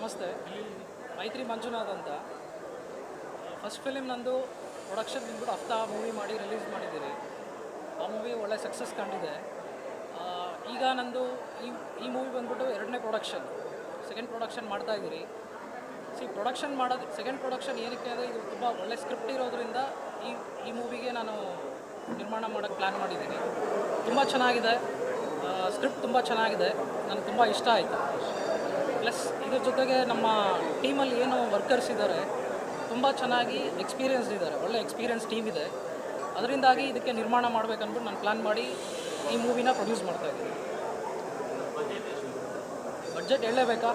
ನಮಸ್ತೆ. ಮೈತ್ರಿ ಮಂಜುನಾಥ್ ಅಂತ. ಫಸ್ಟ್ ಫಿಲಿಮ್ ನಂದು ಪ್ರೊಡಕ್ಷನ್ ಬಂದ್ಬಿಟ್ಟು ಹಫ್ತಾ ಮೂವಿ ಮಾಡಿ ರಿಲೀಸ್ ಮಾಡಿದ್ದೀರಿ. ಆ ಮೂವಿ ಒಳ್ಳೆ ಸಕ್ಸಸ್ ಕಂಡಿದೆ. ಈಗ ನಂದು ಈ ಮೂವಿ ಬಂದ್ಬಿಟ್ಟು ಎರಡನೇ ಪ್ರೊಡಕ್ಷನ್, ಸೆಕೆಂಡ್ ಪ್ರೊಡಕ್ಷನ್ ಮಾಡ್ತಾಯಿದ್ದೀರಿ. ಪ್ರೊಡಕ್ಷನ್ ಮಾಡೋದು ಸೆಕೆಂಡ್ ಪ್ರೊಡಕ್ಷನ್ ಏನಕ್ಕೆ ಅಂದರೆ ಇದು ತುಂಬ ಒಳ್ಳೆ ಸ್ಕ್ರಿಪ್ಟ್ ಇರೋದ್ರಿಂದ ಈ ಮೂವಿಗೆ ನಾನು ನಿರ್ಮಾಣ ಮಾಡೋಕ್ಕೆ ಪ್ಲ್ಯಾನ್ ಮಾಡಿದ್ದೀನಿ. ತುಂಬ ಚೆನ್ನಾಗಿದೆ, ಸ್ಕ್ರಿಪ್ಟ್ ತುಂಬ ಚೆನ್ನಾಗಿದೆ, ನನಗೆ ತುಂಬ ಇಷ್ಟ ಆಯಿತು. ಪ್ಲಸ್ ಇದ್ರ ಜೊತೆಗೆ ನಮ್ಮ ಟೀಮಲ್ಲಿ ಏನು ವರ್ಕರ್ಸ್ ಇದ್ದಾರೆ ತುಂಬ ಚೆನ್ನಾಗಿ ಎಕ್ಸ್ಪೀರಿಯನ್ಸ್ಡ್ ಇದ್ದಾರೆ, ಒಳ್ಳೆ ಎಕ್ಸ್ಪೀರಿಯನ್ಸ್ ಟೀಮ್ ಇದೆ. ಅದರಿಂದಾಗಿ ಇದಕ್ಕೆ ನಿರ್ಮಾಣ ಮಾಡಬೇಕಂದ್ಬಿಟ್ಟು ನಾನು ಪ್ಲ್ಯಾನ್ ಮಾಡಿ ಈ ಮೂವಿನ ಪ್ರೊಡ್ಯೂಸ್ ಮಾಡ್ತಾಯಿದ್ದೀನಿ. ಬಡ್ಜೆಟ್ ಹೇಳಲೇಬೇಕಾ?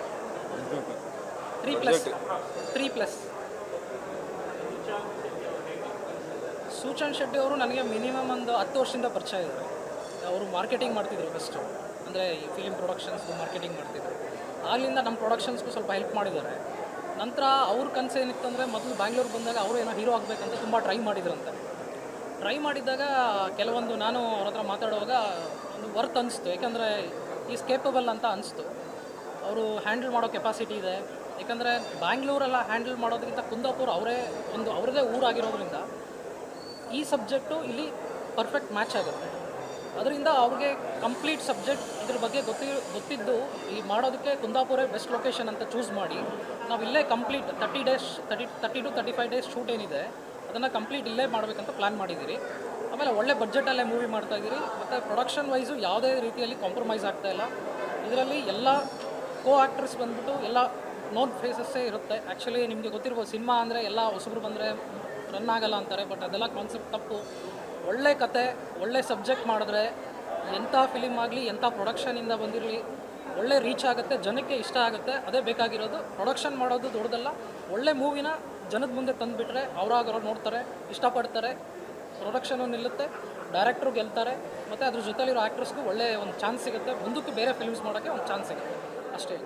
3+. ಸೂಚನ್ ಶೆಟ್ಟಿ ಅವರು ನನಗೆ ಮಿನಿಮಮ್ ಒಂದು 10 ವರ್ಷದಿಂದ ಪರಿಚಯ ಇದ್ದಾರೆ. ಅವರು ಮಾರ್ಕೆಟಿಂಗ್ ಮಾಡ್ತಿದ್ರು ಫಸ್ಟು, ಅಂದರೆ ಈ ಫಿಲಿಮ್ ಪ್ರೊಡಕ್ಷನ್ಸ್ದು ಮಾರ್ಕೆಟಿಂಗ್ ಮಾಡ್ತಿದ್ರು. ಆಗಲಿಂದ ನಮ್ಮ ಪ್ರೊಡಕ್ಷನ್ಸ್ಗೂ ಸ್ವಲ್ಪ ಹೆಲ್ಪ್ ಮಾಡಿದ್ದಾರೆ. ನಂತರ ಅವ್ರ ಕನಸು ಏನಿತ್ತಂದರೆ ಮೊದಲು ಬ್ಯಾಂಗ್ಳೂರಿಗೆ ಬಂದಾಗ ಅವರು ಏನೋ ಹೀರೋ ಆಗಬೇಕಂತ ತುಂಬ ಟ್ರೈ ಮಾಡಿದ್ದಾಗ ಕೆಲವೊಂದು ನಾನು ಅವ್ರ ಹತ್ರ ಮಾತಾಡುವಾಗ ಒಂದು ವರ್ತ್ ಅನಿಸ್ತು. ಯಾಕಂದರೆ ಈಸ್ ಕೇಪಬಲ್ ಅಂತ ಅನಿಸ್ತು. ಅವರು ಹ್ಯಾಂಡಲ್ ಮಾಡೋ ಕೆಪಾಸಿಟಿ ಇದೆ. ಯಾಕಂದರೆ ಬ್ಯಾಂಗ್ಳೂರೆಲ್ಲ ಹ್ಯಾಂಡಲ್ ಮಾಡೋದಕ್ಕಿಂತ ಕುಂದಾಪುರ ಅವ್ರದ್ದೇ ಊರಾಗಿರೋದ್ರಿಂದ ಈ ಸಬ್ಜೆಕ್ಟು ಇಲ್ಲಿ ಪರ್ಫೆಕ್ಟ್ ಮ್ಯಾಚ್ ಆಗುತ್ತೆ. ಅದರಿಂದ ಅವ್ರಿಗೆ ಕಂಪ್ಲೀಟ್ ಸಬ್ಜೆಕ್ಟ್ ಇದ್ರ ಬಗ್ಗೆ ಗೊತ್ತಿದ್ದು ಈ ಮಾಡೋದಕ್ಕೆ ಕುಂದಾಪುರ ಬೆಸ್ಟ್ ಲೊಕೇಶನ್ ಅಂತ ಚೂಸ್ ಮಾಡಿ ನಾವು ಇಲ್ಲೇ ಕಂಪ್ಲೀಟ್ 30 to 35 ಡೇಸ್ ಶೂಟ್ ಏನಿದೆ ಅದನ್ನು ಕಂಪ್ಲೀಟ್ ಇಲ್ಲೇ ಮಾಡಬೇಕಂತ ಪ್ಲ್ಯಾನ್ ಮಾಡಿದ್ದೀರಿ. ಆಮೇಲೆ ಒಳ್ಳೆ ಬಡ್ಜೆಟಲ್ಲೇ ಮೂವಿ ಮಾಡ್ತಾಯಿದ್ದೀರಿ. ಮತ್ತು ಪ್ರೊಡಕ್ಷನ್ ವೈಸು ಯಾವುದೇ ರೀತಿಯಲ್ಲಿ ಕಾಂಪ್ರಮೈಸ್ ಆಗ್ತಾಯಿಲ್ಲ. ಇದರಲ್ಲಿ ಎಲ್ಲ ಆ್ಯಕ್ಟರ್ಸ್ ಬಂದ್ಬಿಟ್ಟು ಎಲ್ಲ ನೋನ್ ಫೇಸಸ್ಸೇ ಇರುತ್ತೆ. ಆ್ಯಕ್ಚುಲಿ ನಿಮಗೆ ಗೊತ್ತಿರ್ಬೋದು, ಸಿನಿಮಾ ಅಂದರೆ ಎಲ್ಲ ಹೊಸಬ್ರು ಬಂದರೆ ರನ್ ಆಗಲ್ಲ ಅಂತಾರೆ, ಬಟ್ ಅದೆಲ್ಲ ಕಾನ್ಸೆಪ್ಟ್ ತಪ್ಪು. ಒಳ್ಳೆ ಕತೆ, ಒಳ್ಳೆ ಸಬ್ಜೆಕ್ಟ್ ಮಾಡಿದ್ರೆ ಎಂಥ ಫಿಲಿಮ್ ಆಗಲಿ, ಎಂಥ ಪ್ರೊಡಕ್ಷನಿಂದ ಬಂದಿರಲಿ ಒಳ್ಳೆ ರೀಚ್ ಆಗುತ್ತೆ, ಜನಕ್ಕೆ ಇಷ್ಟ ಆಗುತ್ತೆ. ಅದೇ ಬೇಕಾಗಿರೋದು. ಪ್ರೊಡಕ್ಷನ್ ಮಾಡೋದು ದೊಡ್ಡದಲ್ಲ, ಒಳ್ಳೆ ಮೂವಿನ ಜನದ ಮುಂದೆ ತಂದುಬಿಟ್ರೆ ಅವರಾಗವ್ರು ನೋಡ್ತಾರೆ, ಇಷ್ಟಪಡ್ತಾರೆ, ಪ್ರೊಡಕ್ಷನು ನಿಲ್ಲುತ್ತೆ, ಡೈರೆಕ್ಟ್ರು ಗೆಲ್ತಾರೆ, ಮತ್ತು ಅದ್ರ ಜೊತೆಲಿರೋ ಆ್ಯಕ್ಟರ್ಸ್ಗೂ ಒಳ್ಳೆ ಒಂದು ಚಾನ್ಸ್ ಸಿಗುತ್ತೆ. ಮುಂದಕ್ಕೆ ಬೇರೆ ಫಿಲ್ಮ್ಸ್ ಮಾಡೋಕ್ಕೆ ಒಂದು ಚಾನ್ಸ್ ಸಿಗುತ್ತೆ. ಅಷ್ಟೇ.